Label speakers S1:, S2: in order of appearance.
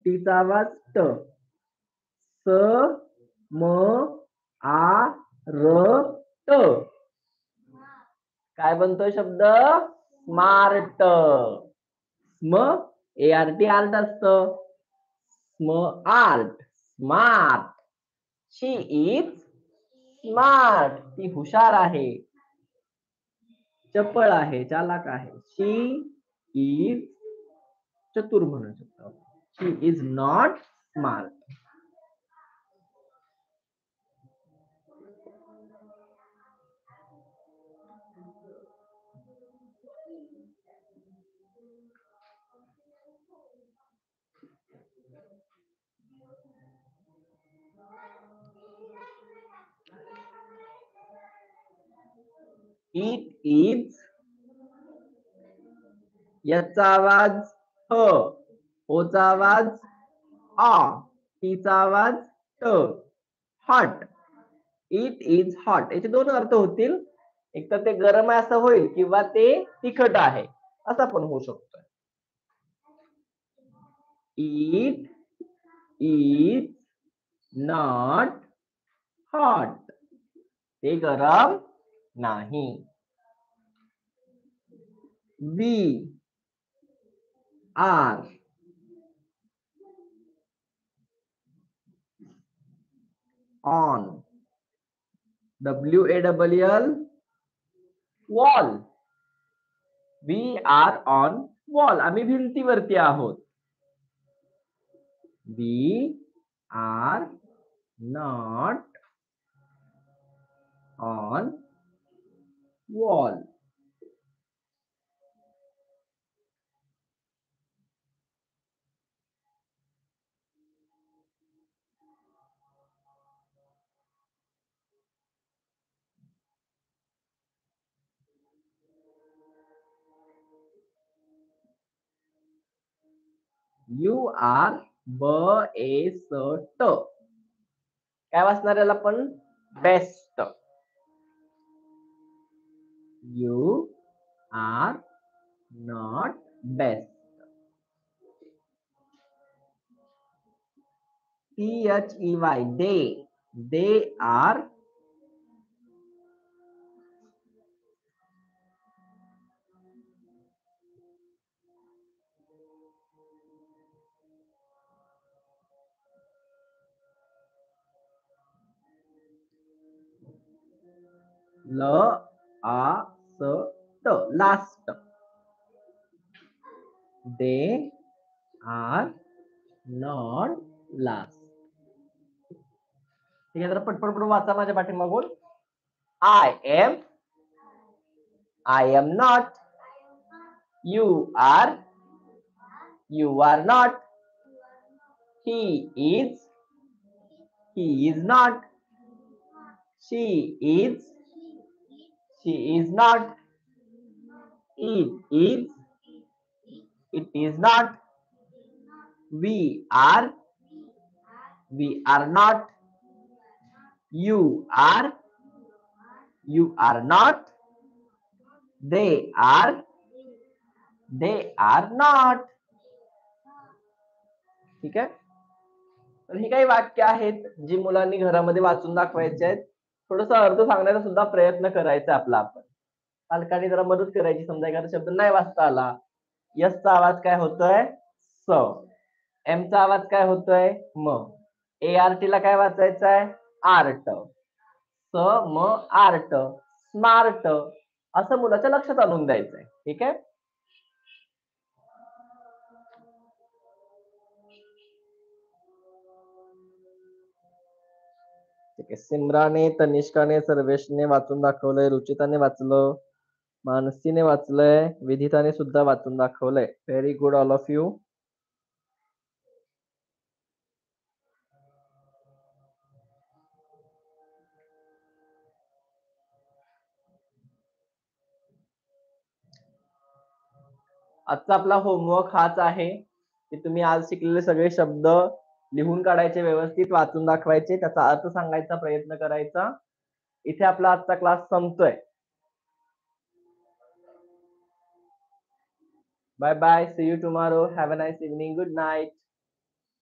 S1: टीचा आवाज ट. स म आ र ट. काय बनतोय शब्द? स्मार्ट. स्म ART आर्ट असतं. स्म art smart. She is smart. ती हुशार आहे, चपळ आहे, चालाक आहे. शी इज चतुर म्हणू शकतो. She is not smart. It is. याचा आवाज ह. ओचा आवाज आ. टीचा आवाज ट. हॉट. It is hot. याचे दोन अर्थ होतील. एक तर ते गरम आहे असं होईल, किंवा ते तिखट आहे असा पण होऊ शकतो. It is not hot. ते गरम नाही. We are on. WALL wall. We are on wall. आम्ही भिंतीवरती आहोत. We are not on wall. You are best. काय वाचणार याला पण? Best. You are not best. THEY they are last. They are not last. ठीक आहे, तर पटपट वाचा माझ्या पाठीमागून. I am not. You are not. He is not. She is not. It is not. We are not. You are not. They are not. ठीक आहे. तर ही काही वाक्य आहेत जी मुलांनी घरामध्ये वाचून दाखवायचे आहेत. थोडस अर्थ सांगण्याचा सुद्धा प्रयत्न करायचा आपला. आपण पालकांनी जरा मदत करायची. समजा एखादा शब्द नाही वाचता आला. यसचा आवाज काय होतोय? स. एमचा आवाज काय होतोय? म. ART ला काय वाचायचं आहे? आर्ट. स म आर्ट. स्मार्ट असं मुलाच्या लक्षात आणून द्यायचंय. ठीक आहे. ठीक आहे. सिमराने, तनिष्काने, सर्वेशने वाचून दाखवलंय. रुचिताने वाचलं. मानसीने वाचलंय. विदिताने सुद्धा वाचून दाखवलंय. Very good all of you. आजचा आपला होमवर्क हाच आहे की तुम्ही आज शिकलेले सगळे शब्द लिहून काढायचे, व्यवस्थित वाचून दाखवायचे, त्याचा अर्थ सांगायचा प्रयत्न करायचा. इथे आपला आजचा क्लास संपतोय. Bye bye. See you tomorrow. Have a nice evening. Good night.